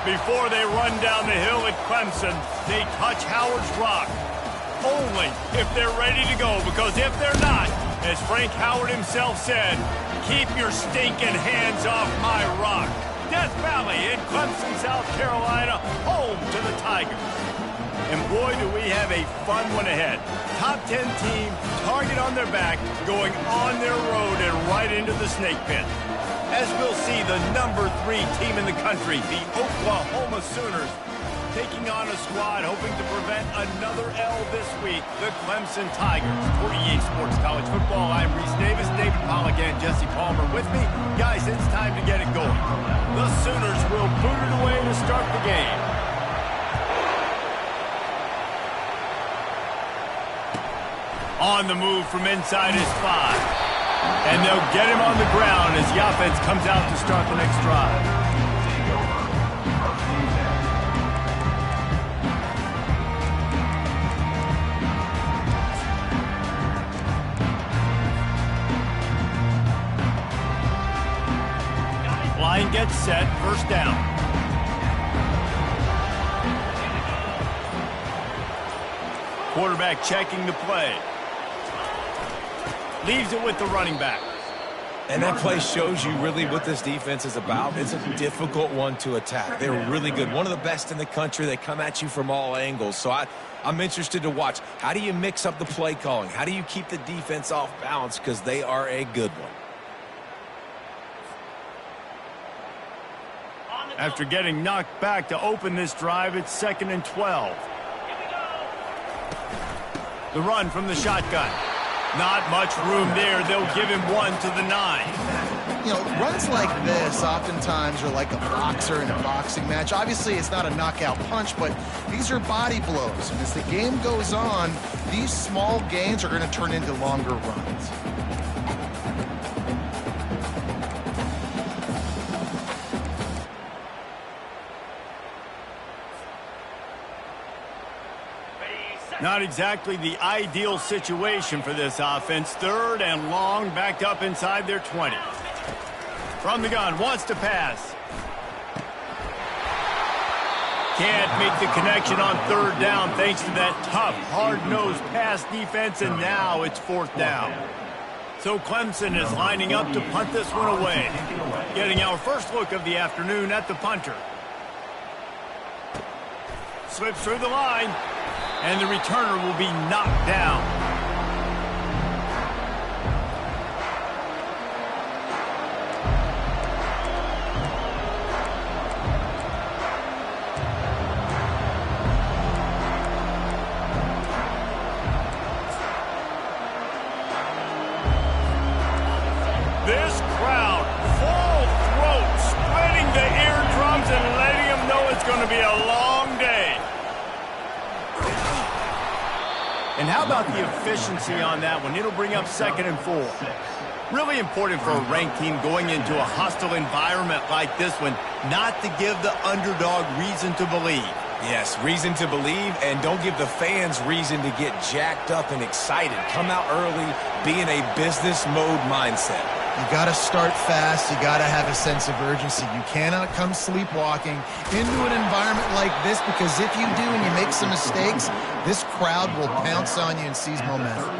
Before they run down the hill at Clemson, they touch Howard's rock. Only if they're ready to go, because if they're not, as Frank Howard himself said, keep your stinking hands off my rock. Death Valley in Clemson, South Carolina, home to the Tigers. And boy, do we have a fun one ahead. Top 10 team, target on their back, going on their road and right into the snake pit. As we'll see, the number 3 team in the country, the Oklahoma Sooners, taking on a squad hoping to prevent another L this week, the Clemson Tigers. For EA Sports College Football, I'm Reese Davis, David Pollack, and Jesse Palmer with me. Guys, it's time to get it going. The Sooners will boot it away to start the game. On the move from inside his 5. And they'll get him on the ground as Yafets comes out to start the next drive. Line gets set, first down. Quarterback checking the play. Leaves it with the running back. And that play shows you really what this defense is about. It's a difficult one to attack. They're really good. One of the best in the country. They come at you from all angles. So I'm interested to watch. How do you mix up the play calling? How do you keep the defense off balance? Because they are a good one. After getting knocked back to open this drive, it's 2nd and 12. The run from the shotgun. Not much room there. They'll give him 1 to the 9. You know, runs like this oftentimes are like a boxer in a boxing match. Obviously, it's not a knockout punch, but these are body blows. And as the game goes on, these small gains are going to turn into longer runs. Not exactly the ideal situation for this offense. 3rd and long, backed up inside their 20. From the gun, wants to pass. Can't make the connection on 3rd down thanks to that tough, hard-nosed pass defense, and now it's 4th down. So Clemson is lining up to punt this one away. Getting our first look of the afternoon at the punter. Slips through the line. And the returner will be knocked down. This crowd, full throat, splitting the eardrums and letting them know it's going to be a long day. And how about the efficiency on that one? It'll bring up 2nd and 4. Really important for a ranked team going into a hostile environment like this one, not to give the underdog reason to believe. Yes, reason to believe, and don't give the fans reason to get jacked up and excited. Come out early, be in a business mode mindset. You got to start fast. You got to have a sense of urgency. You cannot come sleepwalking into an environment like this, because if you do and you make some mistakes, this crowd will pounce on you and seize momentum.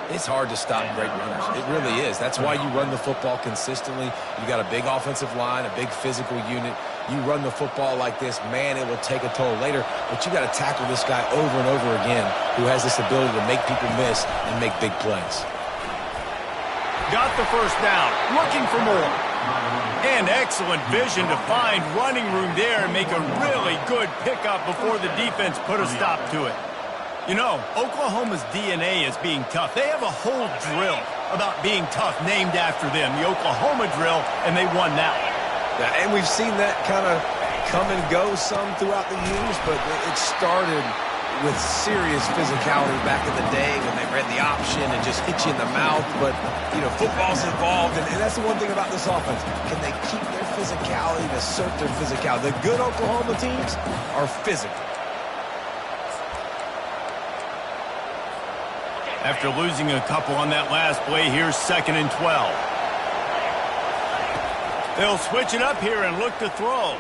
It's hard to stop great runners. It really is. That's why you run the football consistently. You got a big offensive line, a big physical unit. You run the football like this, man, it will take a toll later. But you got to tackle this guy over and over again who has this ability to make people miss and make big plays. Got the first down, looking for more. And excellent vision to find running room there and make a really good pickup before the defense put a stop to it. You know, Oklahoma's DNA is being tough. They have a whole drill about being tough named after them, the Oklahoma drill, and they won that one. Yeah, and we've seen that kind of come and go some throughout the years, but it started with serious physicality back in the day when they read the option and just hit you in the mouth. But, you know, football's involved, and that's the one thing about this offense. Can they keep their physicality and assert their physicality? The good Oklahoma teams are physical. After losing a couple on that last play, here's 2nd and 12. They'll switch it up here and look to throw.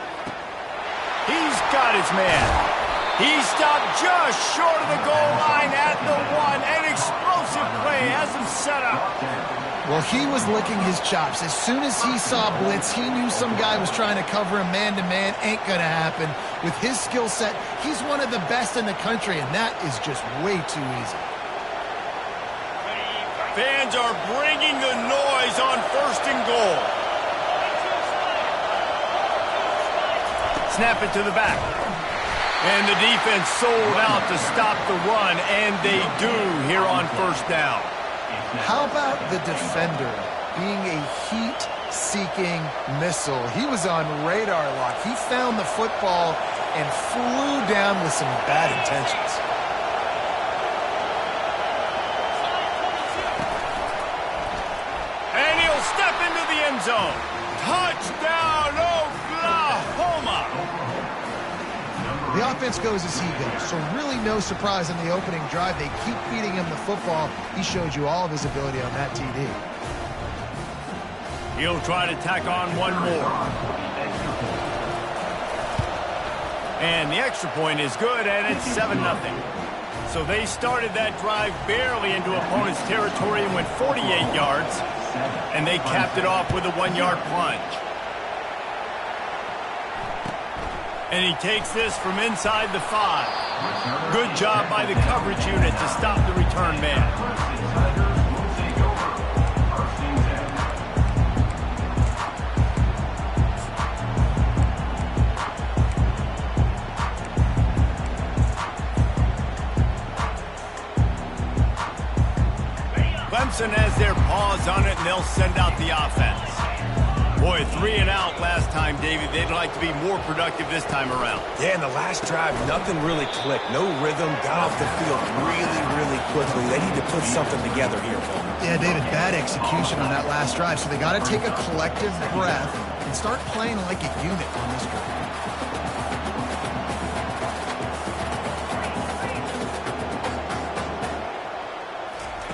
He's got his man. He stopped just short of the goal line at the 1. An explosive play has him set up. Well, he was licking his chops. As soon as he saw blitz, he knew some guy was trying to cover him man-to-man. Ain't going to happen. With his skill set, he's one of the best in the country, and that is just way too easy. Fans are bringing the noise on 1st and goal. Snap it to the back. And the defense sold out to stop the run, and they do here on 1st down. How about the defender being a heat-seeking missile? He was on radar lock. He found the football and flew down with some bad intentions. And he'll step into the end zone. Touchdown, Oklahoma! The offense goes as he goes, so really no surprise in the opening drive. They keep feeding him the football. He showed you all of his ability on that TD. He'll try to tack on one more. And the extra point is good, and it's 7-0. So they started that drive barely into opponent's territory and went 48 yards, and they capped it off with a 1-yard plunge. And he takes this from inside the 5. Good job by the coverage unit to stop the return man. Clemson has their paws on it, and they'll send out the offense. Boy, 3 and out last time, David. They'd like to be more productive this time around. Yeah, in the last drive, nothing really clicked. No rhythm, got off the field really quickly. They need to put something together here. Yeah, David, bad execution on that last drive, so they got to take a collective breath and start playing like a unit on this drive.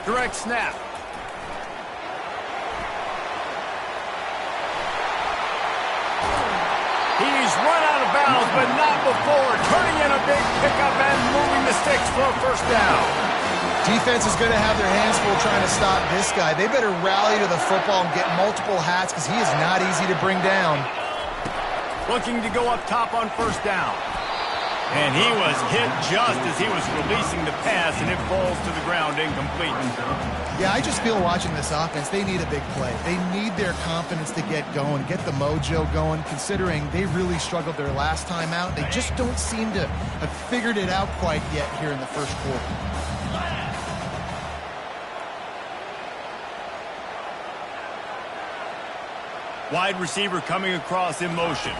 Direct snap. He's run out of bounds, but not before turning in a big pickup and moving the sticks for a 1st down. Defense is going to have their hands full trying to stop this guy. They better rally to the football and get multiple hats because he is not easy to bring down. Looking to go up top on 1st down. And he was hit just as he was releasing the pass, and it falls to the ground incomplete. Yeah, I just feel watching this offense, they need a big play. They need their confidence to get going, get the mojo going, considering they really struggled their last time out. They just don't seem to have figured it out quite yet here in the 1st quarter. Wide receiver coming across in motion.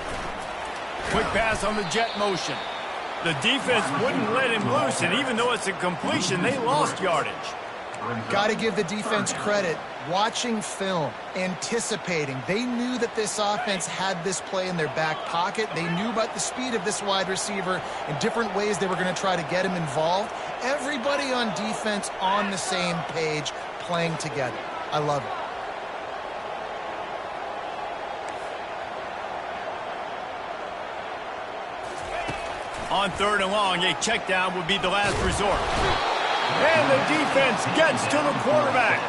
Quick pass on the jet motion. The defense wouldn't let him loose, and even though it's a completion, they lost yardage. Got to give the defense credit. Watching film, anticipating. They knew that this offense had this play in their back pocket. They knew about the speed of this wide receiver and different ways they were going to try to get him involved. Everybody on defense on the same page, playing together. I love it. On 3rd and long, a check down would be the last resort. And the defense gets to the quarterback.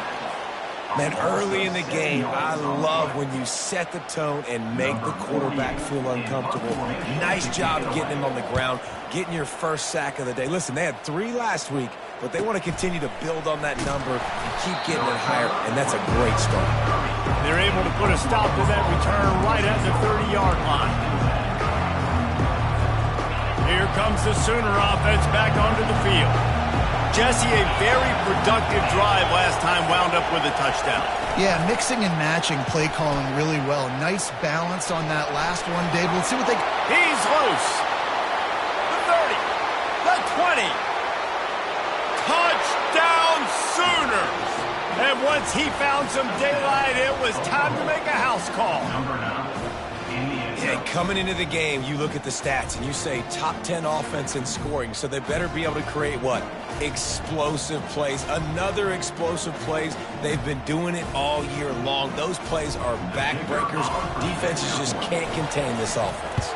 Man, early in the game, I love when you set the tone and make the quarterback feel uncomfortable. Nice job getting him on the ground, getting your 1st sack of the day. Listen, they had 3 last week, but they want to continue to build on that number and keep getting it higher, and that's a great start. They're able to put a stop to that return right at the 30-yard line. Here comes the Sooner offense back onto the field. Jesse, a very productive drive last time, wound up with a touchdown. Yeah, mixing and matching play calling really well. Nice balance on that last one, Dave. Let's see what they... He's loose. The 30. The 20. Touchdown Sooners. And once he found some daylight, it was time to make a house call. Yeah, coming into the game, you look at the stats and you say top 10 offense in scoring, so they better be able to create what? Explosive plays. Another explosive plays. They've been doing it all year long. Those plays are backbreakers. Defenses just can't contain this offense.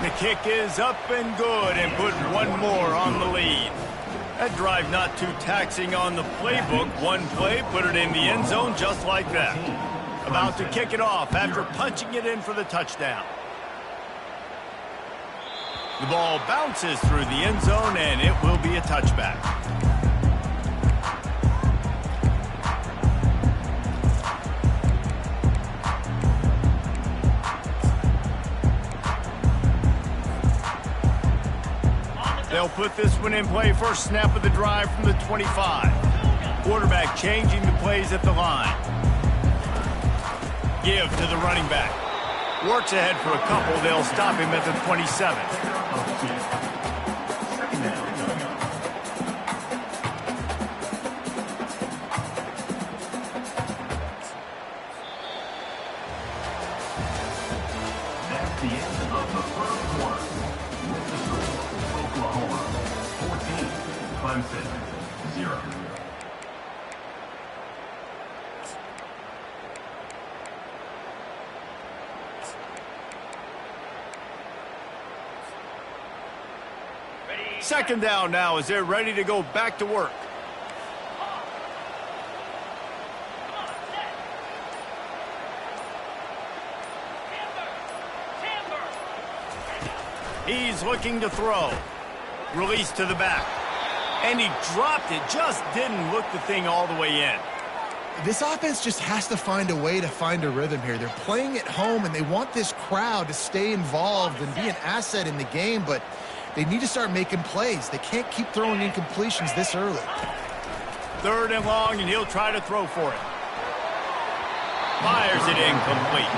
The kick is up and good and put one more on the lead. That drive not too taxing on the playbook. One play, put it in the end zone just like that. About to kick it off after punching it in for the touchdown. The ball bounces through the end zone, and it will be a touchback. They'll put this one in play. First snap of the drive from the 25. Quarterback changing the plays at the line. Give to the running back. Works ahead for a couple. They'll stop him at the 27. That's the end of the first quarter. Oklahoma 14, Clemson 0. Second down now as they're ready to go back to work. He's looking to throw. Release to the back. And he dropped it. Just didn't look the thing all the way in. This offense just has to find a way to find a rhythm here. They're playing at home, and they want this crowd to stay involved and be an asset in the game, but they need to start making plays. They can't keep throwing incompletions this early. Third and long, and he'll try to throw for it. Fires it incomplete.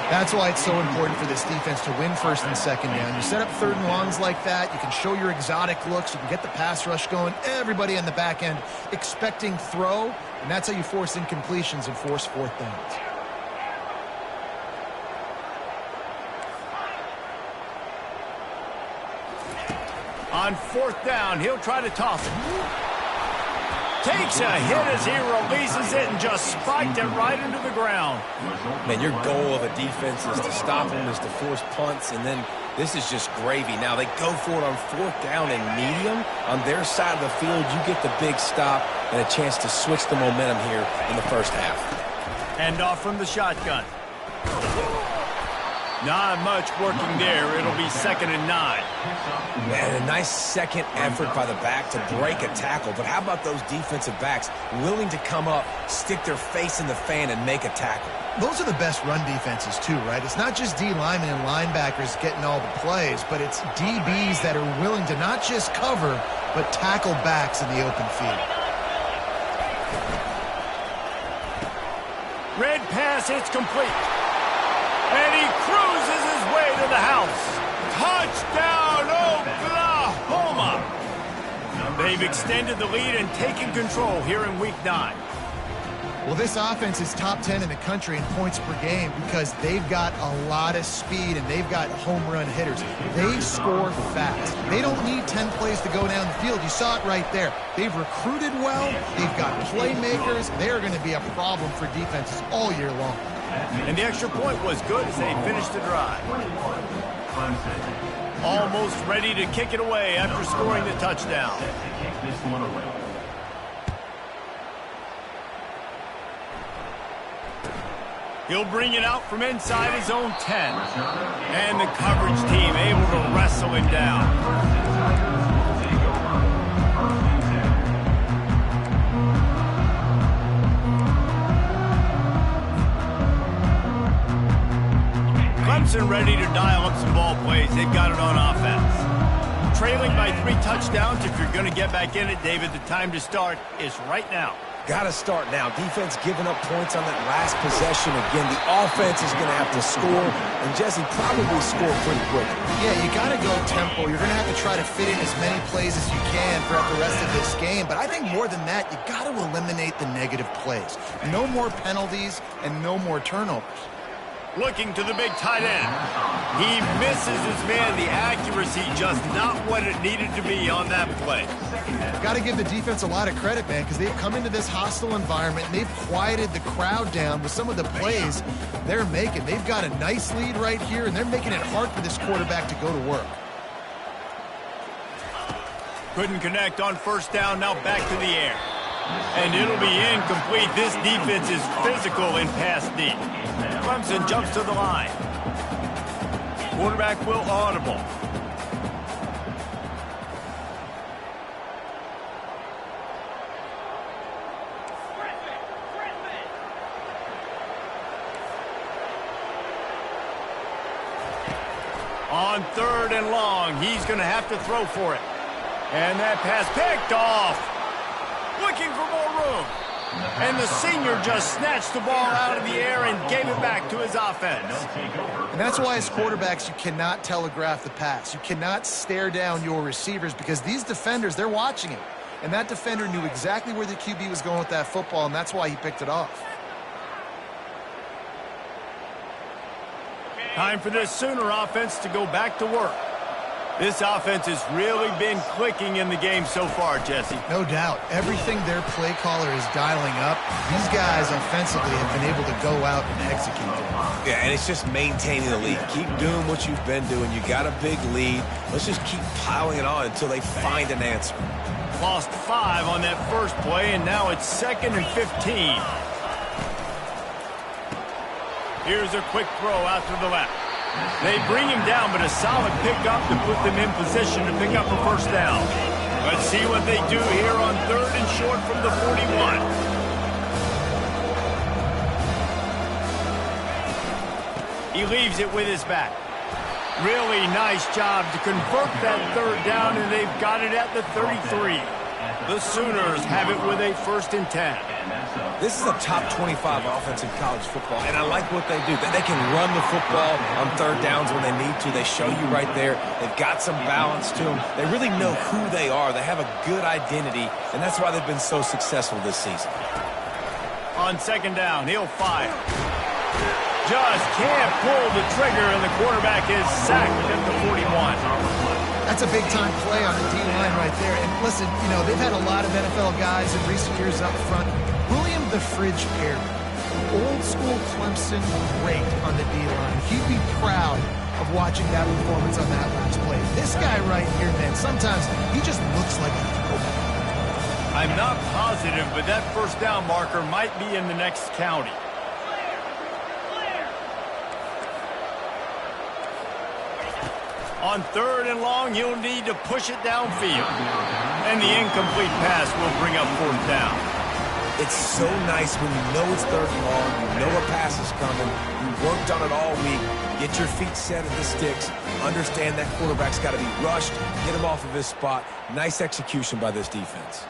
That's why it's so important for this defense to win first and second down. You set up third and longs like that, you can show your exotic looks, you can get the pass rush going, everybody on the back end expecting throw, and that's how you force incompletions and force fourth downs. On fourth down, he'll try to toss it. Takes a hit as he releases it and just spiked it right into the ground. Man, your goal of a defense is to stop them, is to force punts, and then this is just gravy. Now they go for it on fourth down and medium. On their side of the field, you get the big stop and a chance to switch the momentum here in the first half. Hand off from the shotgun. Not much working there. It'll be 2nd and 9. Man, a nice second effort by the back to break a tackle. But how about those defensive backs willing to come up, stick their face in the fan, and make a tackle? Those are the best run defenses too, right? It's not just D linemen and linebackers getting all the plays, but it's DBs that are willing to not just cover, but tackle backs in the open field. Red pass, it's complete. And he cruises his way to the house. Touchdown, Oklahoma! They've extended the lead and taken control here in Week 9. Well, this offense is top 10 in the country in points per game because they've got a lot of speed and they've got home run hitters. They score fast. They don't need 10 plays to go down the field. You saw it right there. They've recruited well. They've got playmakers. They're going to be a problem for defenses all year long. And the extra point was good as they finished the drive. Almost ready to kick it away after scoring the touchdown. He'll bring it out from inside his own 10. And the coverage team able to wrestle him down. Clemson ready to dial up some ball plays. They've got it on offense. Trailing by 3 touchdowns. If you're going to get back in it, David, the time to start is right now. Got to start now. Defense giving up points on that last possession. Again, the offense is going to have to score, and Jesse probably score pretty quick. Yeah, you got to go tempo. You're going to have to try to fit in as many plays as you can throughout the rest of this game. But I think more than that, you got to eliminate the negative plays. No more penalties and no more turnovers. looking to the big tight end. He misses his man. The accuracy just not what it needed to be on that play. Got to give the defense a lot of credit, man, because they've come into this hostile environment and they've quieted the crowd down with some of the plays they're making. They've got a nice lead right here, and they're making it hard for this quarterback to go to work. Couldn't connect on first down, now back to the air. And it'll be incomplete. This defense is physical in pass deep. Clemson jumps to the line. Quarterback will audible. On 3rd and long, he's going to have to throw for it. And that pass picked off. Looking for more room. And the senior just snatched the ball out of the air and gave it back to his offense. And that's why as quarterbacks, you cannot telegraph the pass. You cannot stare down your receivers because these defenders, they're watching it. And that defender knew exactly where the QB was going with that football, and that's why he picked it off. Time for this Sooner offense to go back to work. This offense has really been clicking in the game so far, Jesse. No doubt. Everything their play caller is dialing up, these guys offensively have been able to go out and execute it. Yeah, and it's just maintaining the lead. Keep doing what you've been doing. You got a big lead. Let's just keep piling it on until they find an answer. Lost 5 on that first play, and now it's 2nd and 15. Here's a quick throw out to the left. They bring him down, but a solid pickup to put them in position to pick up a first down. Let's see what they do here on 3rd and short from the 41. He leaves it with his back. Really nice job to convert that 3rd down, and they've got it at the 33. The Sooners have it with a 1st and 10. This is a top 25 offense in college football, and I like what they do. They can run the football on 3rd downs when they need to. They show you right there. They've got some balance to them. They really know who they are. They have a good identity, and that's why they've been so successful this season. On 2nd down, he'll fire. Just can't pull the trigger, and the quarterback is sacked at the 41. That's a big-time play on the D-line right there. And listen, you know, they've had a lot of NFL guys in recent years up front. William the Fridge Perry, old-school Clemson great on the D-line. He'd be proud of watching that performance on that last play. This guy right here, man, sometimes he just looks like a throwback. I'm not positive, but that first down marker might be in the next county. On 3rd and long, he'll need to push it downfield. And the incomplete pass will bring up 4th down. It's so nice when you know it's 3rd and long, you know a pass is coming, you worked on it all week, get your feet set at the sticks, understand that quarterback's got to be rushed, get him off of his spot. Nice execution by this defense.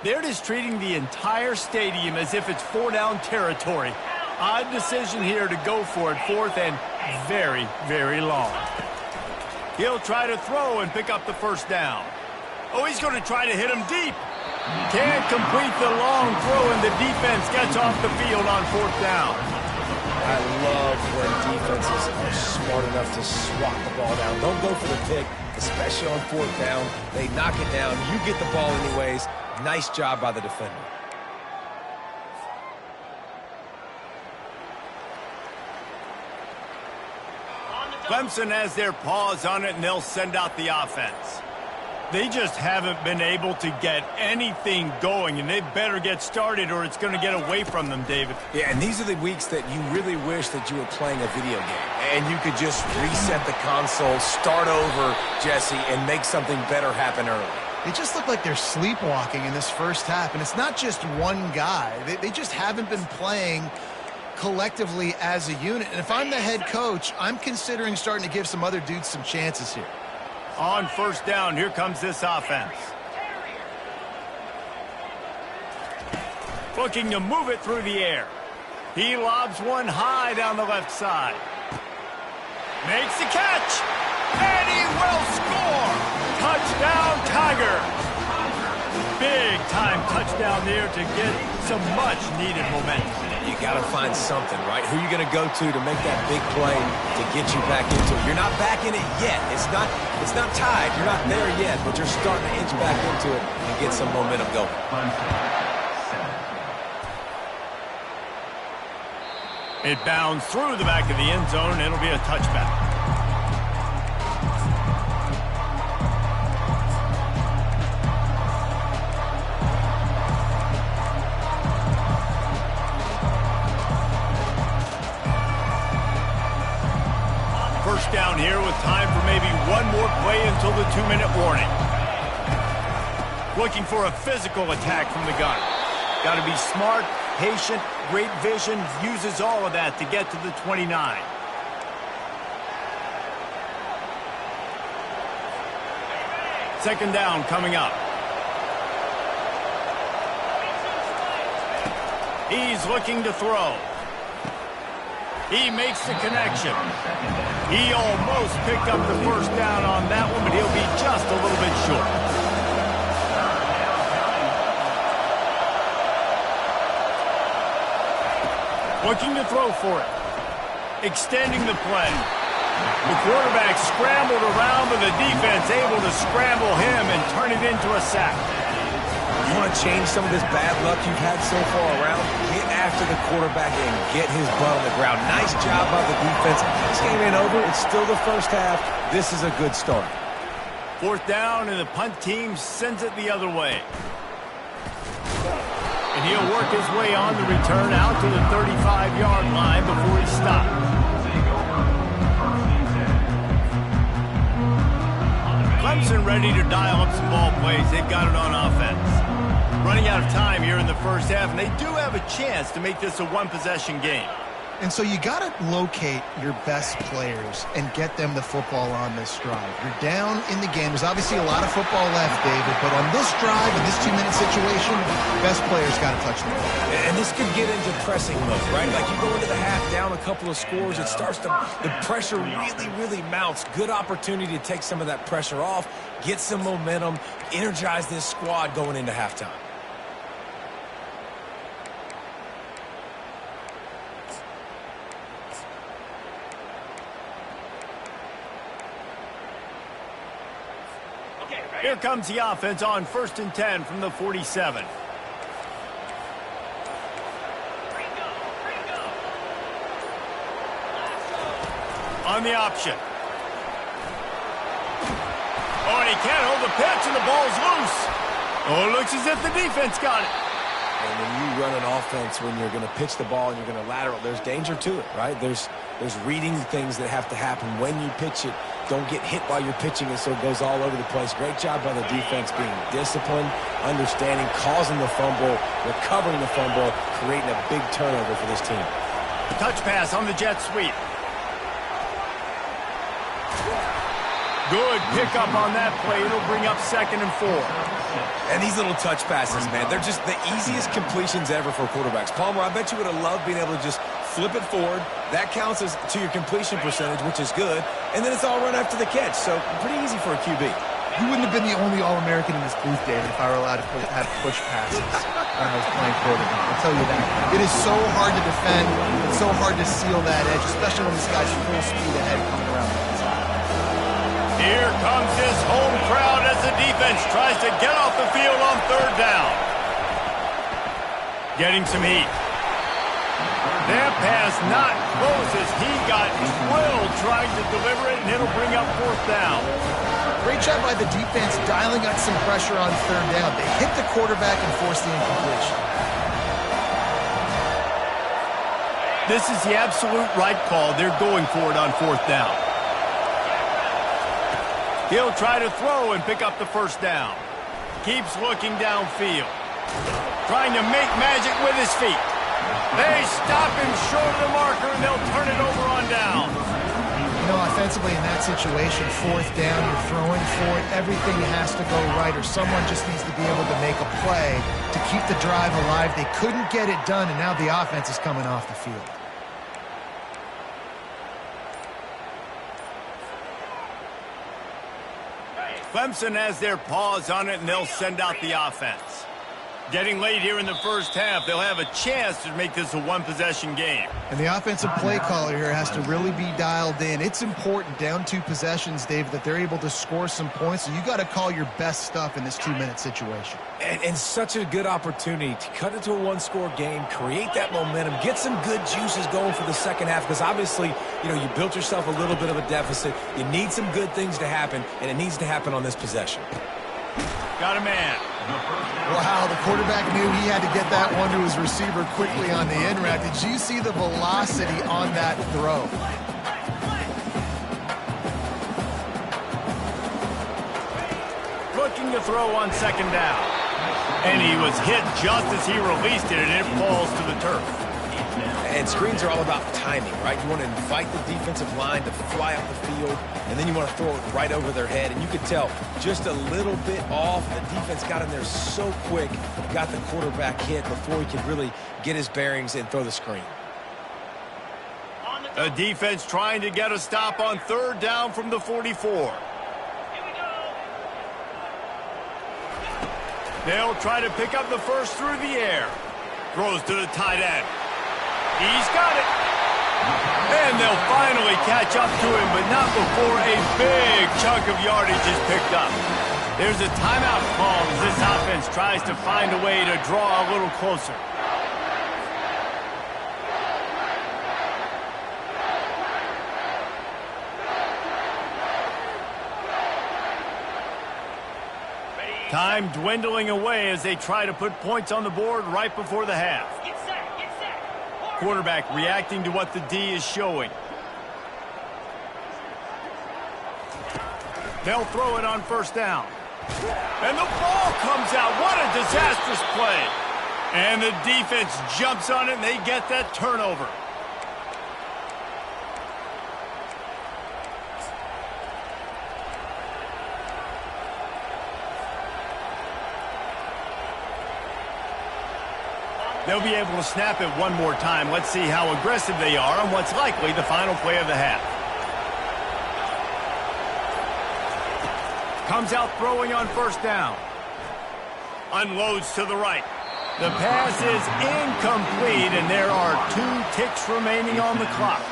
They're just treating the entire stadium as if it's 4-down territory. Odd decision here to go for it, 4th and very, very long. He'll try to throw and pick up the first down. Oh, he's going to try to hit him deep. Can't complete the long throw, and the defense gets off the field on 4th down. I love when defenses are smart enough to swat the ball down. Don't go for the pick, especially on 4th down. They knock it down. You get the ball anyways. Nice job by the defender. Clemson has their paws on it, and they'll send out the offense. They just haven't been able to get anything going, and they better get started or it's going to get away from them, David. Yeah, and these are the weeks that you really wish that you were playing a video game. And you could just reset the console, start over, Jesse, and make something better happen early. They just look like they're sleepwalking in this first half, and it's not just one guy. They just haven't been playing collectively as a unit. And if I'm the head coach, I'm considering starting to give some other dudes some chances here. On 1st down, here comes this offense. Looking to move it through the air. He lobs one high down the left side. Makes the catch, and he will score. Touchdown, Tigers. big-time touchdown there to get some much-needed momentum. You got to find something, right? Who are you going to go to make that big play to get you back into it? You're not back in it yet. It's not tied. You're not there yet, but you're starting to inch back into it and get some momentum going. It bounds through the back of the end zone, and it'll be a touchback. First down here with time for maybe one more play until the 2-minute warning. Looking for a physical attack from the gun. Got to be smart, patient, great vision, uses all of that to get to the 29. Second down coming up. He's looking to throw. He makes the connection. He almost picked up the first down on that one, but he'll be just a little bit short. Looking to throw for it. Extending the play. The quarterback scrambled around, but the defense able to scramble him and turn it into a sack. You want to change some of this bad luck you've had so far around? Get after the quarterback and get his butt on the ground. Nice job by the defense. This game ain't over. It's still the first half. This is a good start. Fourth down, and the punt team sends it the other way. And he'll work his way on the return out to the 35-yard line before he stops. Clemson ready to dial up some ball plays. They've got it on offense. Running out of time here in the first half, and they do have a chance to make this a one-possession game. And so you got to locate your best players and get them the football on this drive. You're down in the game. There's obviously a lot of football left, David, but on this drive, in this 2-minute situation, best players got to touch the ball. And this could get into pressing mode, right? Like you go into the half down a couple of scores, it starts to, the pressure really mounts. Good opportunity to take some of that pressure off, get some momentum, energize this squad going into halftime. Here comes the offense on 1st and 10 from the 47. On the option. Oh, and he can't hold the pitch, and the ball's loose. Oh, it looks as if the defense got it. And when you run an offense, when you're going to pitch the ball and you're going to lateral, there's danger to it, right? There's reading things that have to happen when you pitch it. Don't get hit while you're pitching it so it goes all over the place. Great job by the defense being disciplined, understanding, causing the fumble, recovering the fumble, creating a big turnover for this team. Touch pass on the jet sweep. Good pickup on that play. It'll bring up 2nd and 4. And these little touch passes, man, they're just the easiest completions ever for quarterbacks. Palmer, I bet you would have loved being able to just flip it forward. That counts as to your completion percentage, which is good. And then it's all run after the catch, so pretty easy for a QB. You wouldn't have been the only All-American in this booth, David, if I were allowed to have push passes when I was playing quarterback. I'll tell you that. It is so hard to defend. It's so hard to seal that edge, especially when this guy's full speed ahead coming around the inside. Here comes this home crowd as the defense tries to get off the field on 3rd down. Getting some heat. That pass not close as he got drilled trying to deliver it, and it'll bring up 4th down. Great job by the defense dialing up some pressure on 3rd down. They hit the quarterback and forced the incompletion. This is the absolute right call. They're going for it on 4th down. He'll try to throw and pick up the 1st down. Keeps looking downfield. Trying to make magic with his feet. They stop him short of the marker, and they'll turn it over on down. You know, offensively in that situation, 4th down, you're throwing for it. Everything has to go right, or someone just needs to be able to make a play to keep the drive alive. They couldn't get it done, and now the offense is coming off the field. Clemson has their paws on it, and they'll send out the offense. Getting late here in the first half, they'll have a chance to make this a one-possession game. And the offensive play caller here has to really be dialed in. It's important, down 2 possessions, Dave, that they're able to score some points. So you got to call your best stuff in this 2-minute situation. And such a good opportunity to cut into a one-score game, create that momentum, get some good juices going for the second half, because obviously, you built yourself a little bit of a deficit. You need some good things to happen, and it needs to happen on this possession. Got a man. Wow, the quarterback knew he had to get that one to his receiver quickly on the in route. Did you see the velocity on that throw? Looking to throw on second down. And he was hit just as he released it, and it falls to the turf. And screens are all about timing, right? You want to invite the defensive line to fly up the field, and then you want to throw it right over their head. And you could tell just a little bit off. The defense got in there so quick, got the quarterback hit before he could really get his bearings and throw the screen. The defense trying to get a stop on third down from the 44. They'll try to pick up the first through the air. Throws to the tight end. He's got it. And they'll finally catch up to him, but not before a big chunk of yardage is picked up. There's a timeout call as this offense tries to find a way to draw a little closer. Time dwindling away as they try to put points on the board right before the half. Quarterback reacting to what the D is showing. They'll throw it on first down. And the ball comes out. What a disastrous play. And the defense jumps on it, and they get that turnover. They'll be able to snap it one more time. Let's see how aggressive they are on what's likely the final play of the half. Comes out throwing on first down. Unloads to the right. The pass is incomplete, and there are 2 ticks remaining on the clock.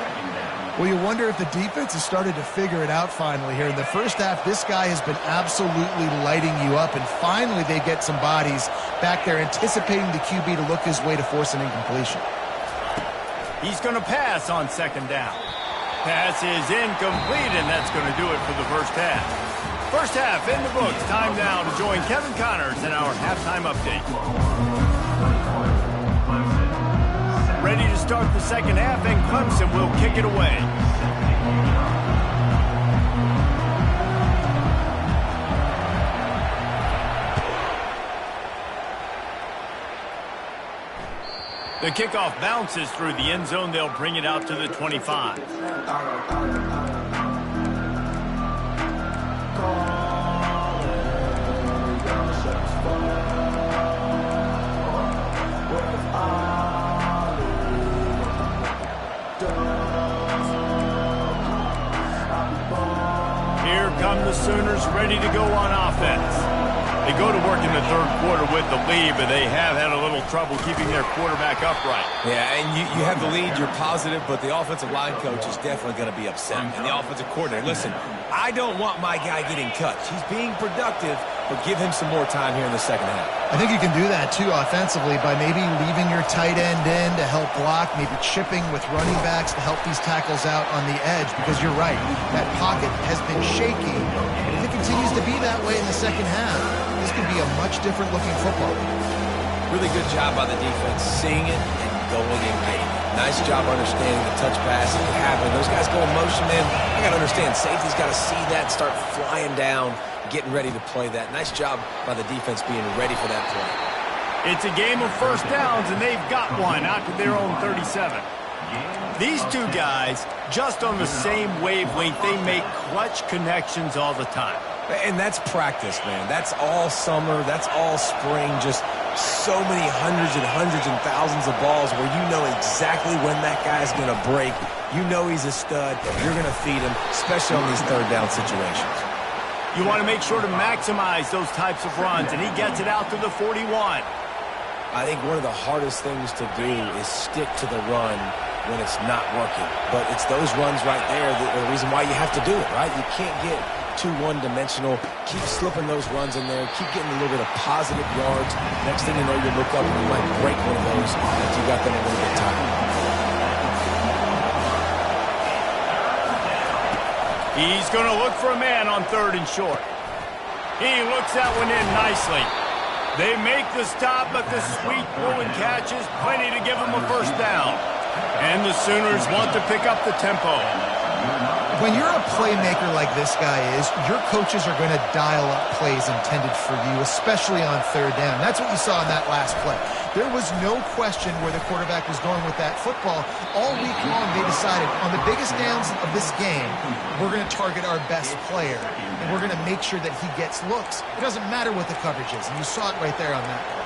Well, you wonder if the defense has started to figure it out finally here. In the first half, this guy has been absolutely lighting you up, and finally they get some bodies back there anticipating the QB to look his way to force an incompletion. He's going to pass on second down. Pass is incomplete, and that's going to do it for the first half. First half in the books. Time now to join Kevin Connors in our halftime update. Ready to start the second half, and Clemson will kick it away. The kickoff bounces through the end zone. They'll bring it out to the 25. Here come the Sooners ready to go on offense. They go to work in the third quarter with the lead, but they have had a little trouble keeping their quarterback upright. Yeah, and you have the lead, you're positive, but the offensive line coach is definitely going to be upset. And the offensive coordinator, listen, I don't want my guy getting touched. He's being productive, but give him some more time here in the second half. I think you can do that, too, offensively, by maybe leaving your tight end in to help block, maybe chipping with running backs to help these tackles out on the edge, because you're right, that pocket has been shaky. And if it continues to be that way in the second half, this could be a much different looking football. Really good job by the defense, seeing it and going and getting it. Nice job understanding the touch pass that can happen. Those guys go in motion, man. I got to understand, safety's got to see that, start flying down, getting ready to play that. Nice job by the defense being ready for that play. It's a game of first downs, and they've got one out to their own 37. These two guys, just on the same wavelength, they make clutch connections all the time. And that's practice, man. That's all summer. That's all spring. Just so many hundreds and thousands of balls where you know exactly when that guy's going to break. You know he's a stud. You're going to feed him, especially on these third down situations. You want to make sure to maximize those types of runs, and he gets it out to the 41. I think one of the hardest things to do is stick to the run when it's not working. But it's those runs right there that are the reason why you have to do it, right? You can't get too one-dimensional. Keep slipping those runs in there. Keep getting a little bit of positive yards. Next thing you know, you look up and you might break one of those if you got them a little bit tight. He's going to look for a man on 3rd and short. He looks that one in nicely. They make the stop, but the sweet throwing catch is plenty to give them a first down. And the Sooners want to pick up the tempo. When you're a playmaker like this guy is, your coaches are going to dial up plays intended for you, especially on 3rd down. That's what you saw in that last play. There was no question where the quarterback was going with that football. All week long, they decided on the biggest downs of this game, we're going to target our best player, and we're going to make sure that he gets looks. It doesn't matter what the coverage is, and you saw it right there on that play.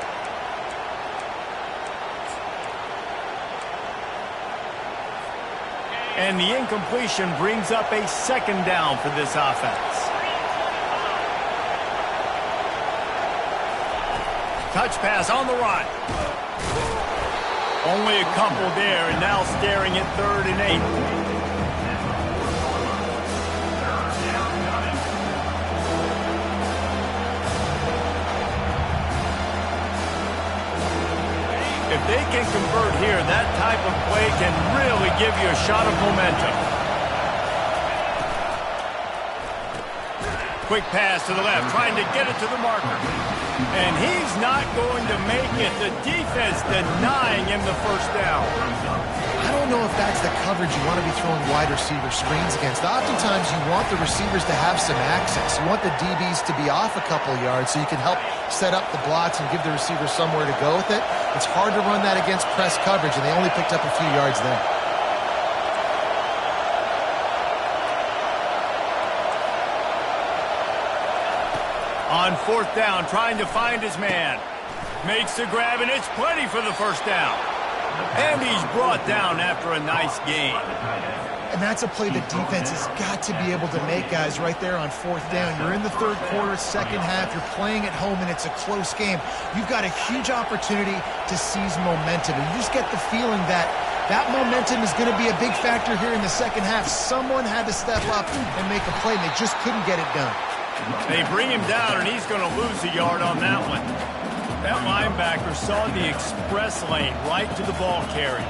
And the incompletion brings up a 2nd down for this offense. Touch pass on the run. Only a couple there, and now staring at 3rd and 8. If they can convert here, that type of play can really give you a shot of momentum. Quick pass to the left, trying to get it to the marker. And he's not going to make it. The defense denying him the first down. I don't know if that's the coverage you want to be throwing wide receiver screens against. Oftentimes, you want the receivers to have some access. You want the DBs to be off a couple yards so you can help set up the blocks and give the receiver somewhere to go with it. It's hard to run that against press coverage, and they only picked up a few yards there. On 4th down, trying to find his man. Makes the grab, and it's plenty for the first down. And he's brought down after a nice gain. And that's a play the defense has got to be able to make, guys, right there on 4th down. You're in the 3rd quarter, 2nd half. You're playing at home, and it's a close game. You've got a huge opportunity to seize momentum. And you just get the feeling that that momentum is going to be a big factor here in the 2nd half. Someone had to step up and make a play, and they just couldn't get it done. They bring him down, and he's going to lose a yard on that one. That linebacker saw the express lane right to the ball carrier.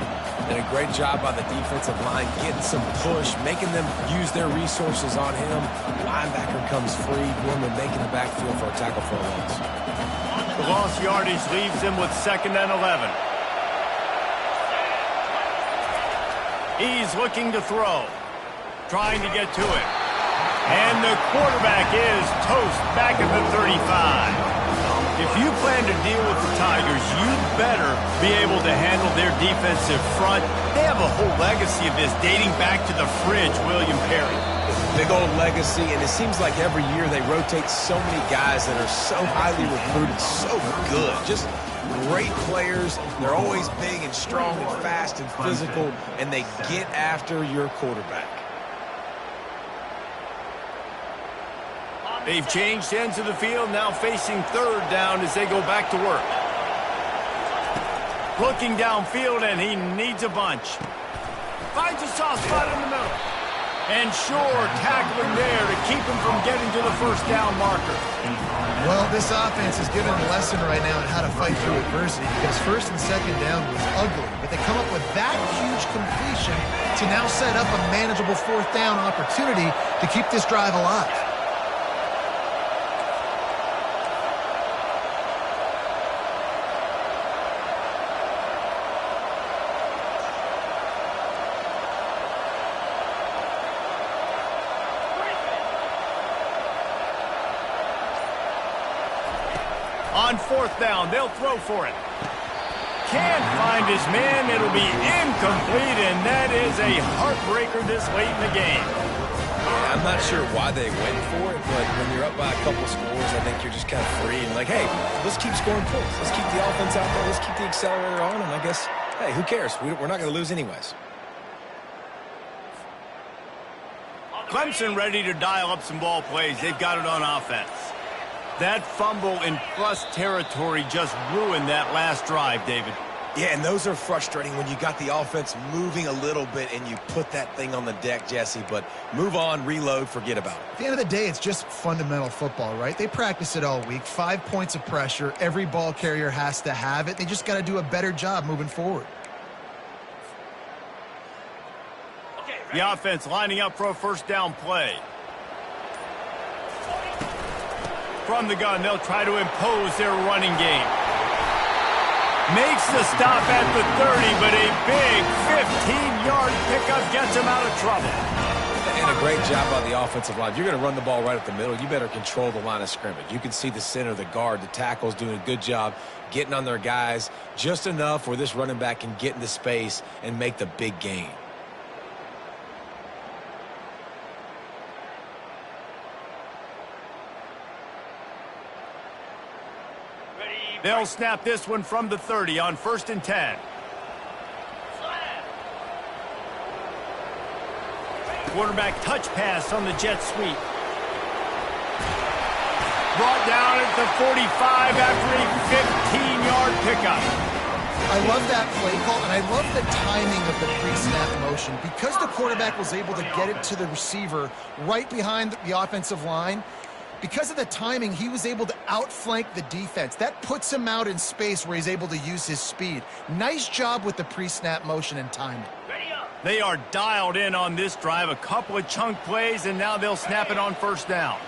Did a great job by the defensive line, getting some push, making them use their resources on him. Linebacker comes free, Gorman making the backfield for a tackle for a loss. The lost yardage leaves him with 2nd and 11. He's looking to throw, trying to get to it. And the quarterback is toast back at the 35. If you plan to deal with the Tigers, you better be able to handle their defensive front. They have a whole legacy of this dating back to the fridge, William Perry. Big old legacy, and it seems like every year they rotate so many guys that are so highly recruited, so good. Just great players. They're always big and strong and fast and physical, and they get after your quarterback. They've changed ends of the field, now facing 3rd down as they go back to work. Looking downfield, and he needs a bunch. Finds a soft spot in the middle. And Shore tackling there to keep him from getting to the first down marker. Well, this offense is giving a lesson right now on how to fight through adversity, because 1st and 2nd down was ugly, but they come up with that huge completion to now set up a manageable 4th down opportunity to keep this drive alive. On 4th down, they'll throw for it. Can't find his man. It'll be incomplete, and that is a heartbreaker this late in the game. Yeah, I'm not sure why they went for it, but when you're up by a couple scores, I think you're just kind of free and like, hey, let's keep scoring points. Let's keep the offense out there. Let's keep the accelerator on, and I guess, hey, who cares? We're not going to lose anyways. Clemson ready to dial up some ball plays. They've got it on offense. That fumble in plus territory just ruined that last drive, David. Yeah, and those are frustrating when you got the offense moving a little bit and you put that thing on the deck, Jesse. But move on, reload, forget about it. At the end of the day, it's just fundamental football, right? They practice it all week. 5 points of pressure. Every ball carrier has to have it. They just got to do a better job moving forward. The offense lining up for a first down play. From the gun, they'll try to impose their running game. Makes the stop at the 30, but a big 15-yard pickup gets him out of trouble. And a great job by the offensive line. If you're going to run the ball right up the middle, you better control the line of scrimmage. You can see the center, the guard, the tackles doing a good job getting on their guys just enough where this running back can get into space and make the big gain. They'll snap this one from the 30 on 1st and 10. Quarterback touch pass on the jet sweep. Brought down at the 45 after a 15-yard pickup. I love that play call, and I love the timing of the pre-snap motion. Because the quarterback was able to get it to the receiver right behind the offensive line, because of the timing, he was able to outflank the defense. That puts him out in space where he's able to use his speed. Nice job with the pre-snap motion and timing. They are dialed in on this drive. A couple of chunk plays, and now they'll snap it on 1st down.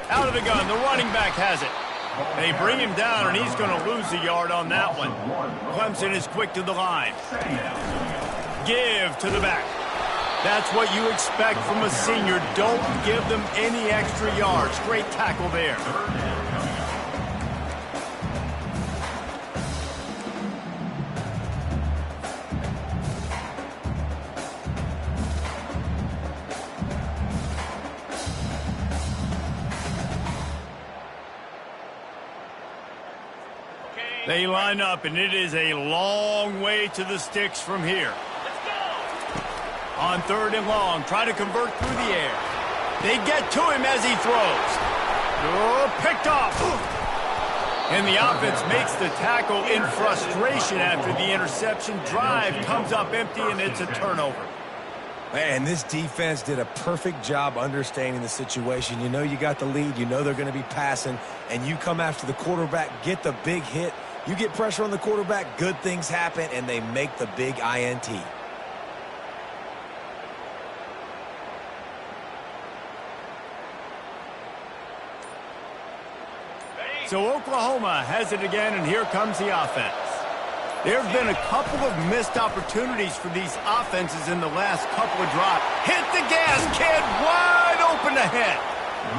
Out of the gun, the running back has it. They bring him down, and he's going to lose a yard on that one. Clemson is quick to the line. Give to the back. That's what you expect from a senior. Don't give them any extra yards. Great tackle there. They line up, and it is a long way to the sticks from here. On 3rd and long, try to convert through the air. They get to him as he throws. Oh, picked off. And the offense makes the tackle in frustration after the interception. Drive comes up empty, and it's a turnover. Man, this defense did a perfect job understanding the situation. You know you got the lead. You know they're going to be passing. And you come after the quarterback, get the big hit. You get pressure on the quarterback, good things happen, and they make the big INT. So Oklahoma has it again, and here comes the offense. There have been a couple of missed opportunities for these offenses in the last couple of drives. Hit the gas, kid, wide open ahead.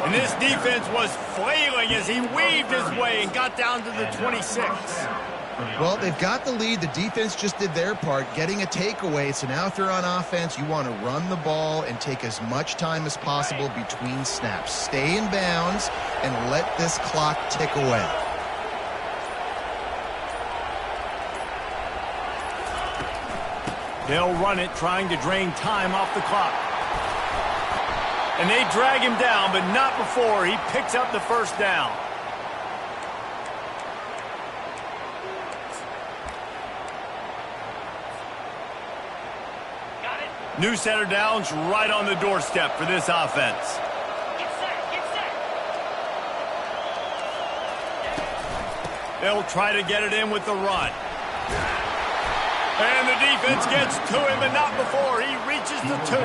And this defense was flailing as he weaved his way and got down to the 26. Well, they've got the lead. The defense just did their part, getting a takeaway. So now if you're on offense, you want to run the ball and take as much time as possible between snaps. Stay in bounds and let this clock tick away. They'll run it, trying to drain time off the clock. And they drag him down, but not before he picks up the 1st down. New center downs right on the doorstep for this offense. Get set. They'll try to get it in with the run. And the defense gets to him, but not before he reaches the 2.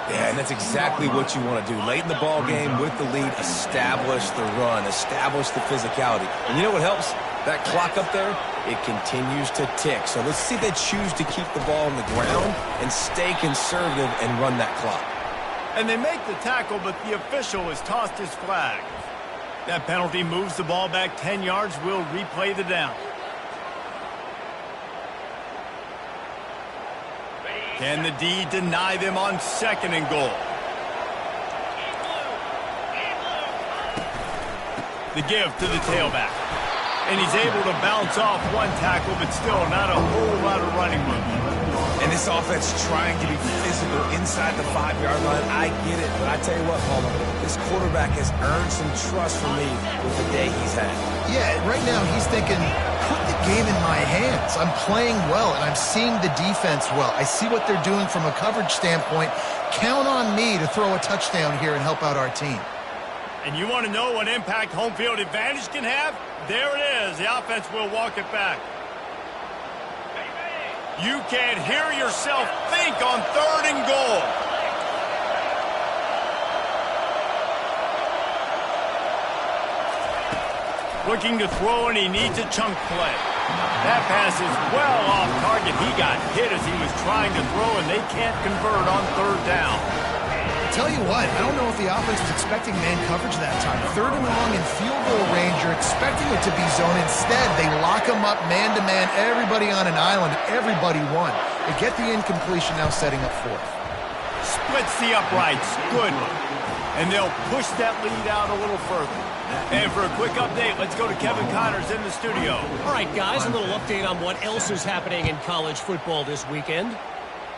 Yeah, and that's exactly what you want to do. Late in the ball game with the lead, establish the run, establish the physicality. And you know what helps? That clock up there, it continues to tick. So let's see if they choose to keep the ball on the ground and stay conservative and run that clock. And they make the tackle, but the official has tossed his flag. That penalty moves the ball back 10 yards. We'll replay the down. Can the D deny them on 2nd and goal? The give to the tailback. And he's able to bounce off one tackle, but still not a whole lot of running room. And this offense trying to be physical inside the 5-yard line. I get it, but I tell you what, Palmer, this quarterback has earned some trust from me with the day he's had. Yeah, right now he's thinking, put the game in my hands. I'm playing well, and I'm seeing the defense well. I see what they're doing from a coverage standpoint. Count on me to throw a touchdown here and help out our team. And you want to know what impact home field advantage can have? There it is. The offense will walk it back. You can't hear yourself think on 3rd and goal. Looking to throw, and he needs a chunk play. That pass is well off target. He got hit as he was trying to throw, and they can't convert on 3rd down. Tell you what, I don't know if the offense was expecting man coverage that time. 3rd and long in field goal range, you're expecting it to be zone. Instead, they lock them up man-to-man, everybody on an island, everybody won. They get the incompletion, now setting up 4th. Splits the uprights. Good. And they'll push that lead out a little further. And for a quick update, let's go to Kevin Connors in the studio. All right, guys, a little update on what else is happening in college football this weekend.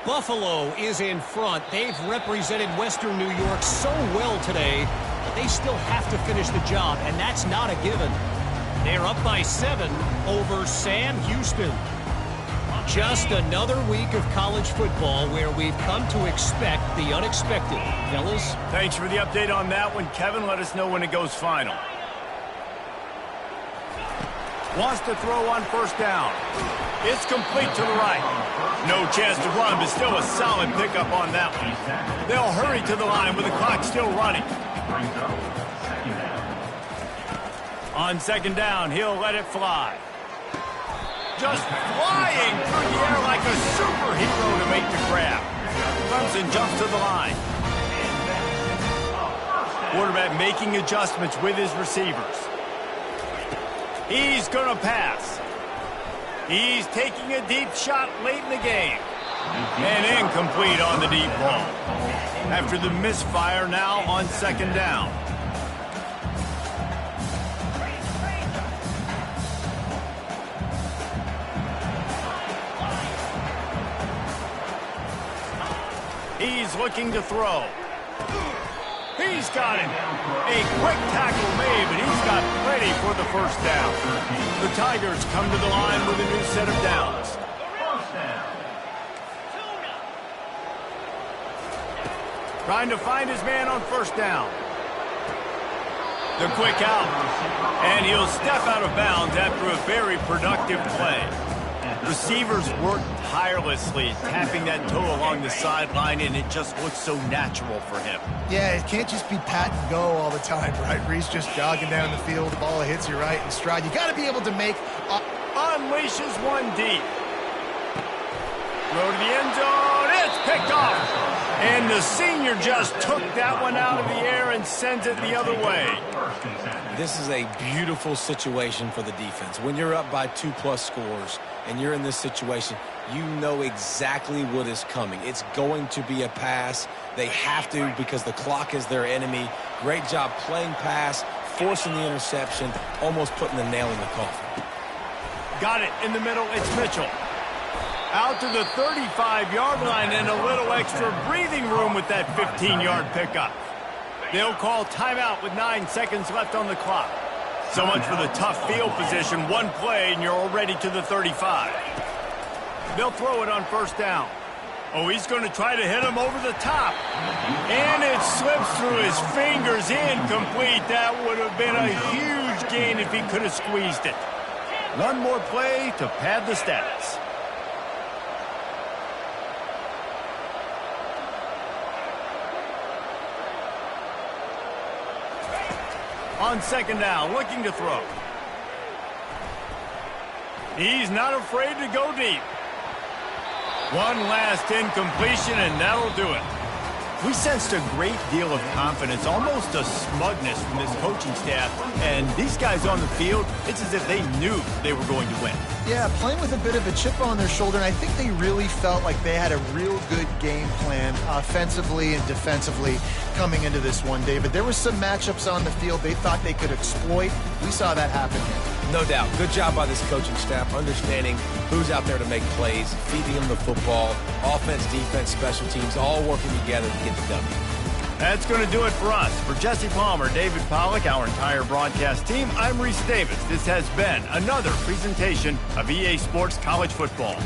Buffalo is in front. They've represented Western New York so well today, but they still have to finish the job, and that's not a given. They're up by 7 over Sam Houston. Just another week of college football where we've come to expect the unexpected. Fellas? Thanks for the update on that one, Kevin. Let us know when it goes final. Wants to throw on 1st down. It's complete to the right. No chance to run, but still a solid pickup on that one. They'll hurry to the line with the clock still running. On 2nd down, he'll let it fly. Just flying through the air like a superhero to make the grab. Clemson jumps to the line. Quarterback making adjustments with his receivers. He's going to pass. He's taking a deep shot late in the game. And incomplete on the deep ball. After the misfire, now on 2nd down. He's looking to throw. He's got him. A quick tackle made, but he's got plenty for the 1st down. The Tigers come to the line with a new set of downs. Trying to find his man on 1st down. The quick out. And he'll step out of bounds after a very productive play. Receivers work tirelessly, tapping that toe along the sideline, and it just looks so natural for him. Yeah, it can't just be pat and go all the time, right? Reese just jogging down the field, the ball hits you right in stride. You got to be able to make... Unleashes one deep. Throw to the end zone. It's picked off. And the senior just took that one out of the air and sends it the other way. This is a beautiful situation for the defense. When you're up by 2+ scores and you're in this situation, you know exactly what is coming. It's going to be a pass. They have to because the clock is their enemy. Great job playing pass, forcing the interception, almost putting the nail in the coffin. Got it in the middle. It's Mitchell. Out to the 35-yard line and a little extra breathing room with that 15-yard pickup. They'll call timeout with 9 seconds left on the clock. So much for the tough field position. One play and you're already to the 35. They'll throw it on 1st down. Oh, he's going to try to hit him over the top. And it slips through his fingers, incomplete. That would have been a huge gain if he could have squeezed it. One more play to pad the stats. On 2nd down, looking to throw. He's not afraid to go deep. One last incompletion, and that'll do it. We sensed a great deal of confidence, almost a smugness from this coaching staff. And these guys on the field, it's as if they knew they were going to win. Yeah, playing with a bit of a chip on their shoulder, and I think they really felt like they had a real good game plan offensively and defensively coming into this one, David. There were some matchups on the field they thought they could exploit. We saw that happen here. No doubt. Good job by this coaching staff, understanding who's out there to make plays, feeding them the football, offense, defense, special teams, all working together to get the W. That's going to do it for us. For Jesse Palmer, David Pollack, our entire broadcast team, I'm Reese Davis. This has been another presentation of EA Sports College Football.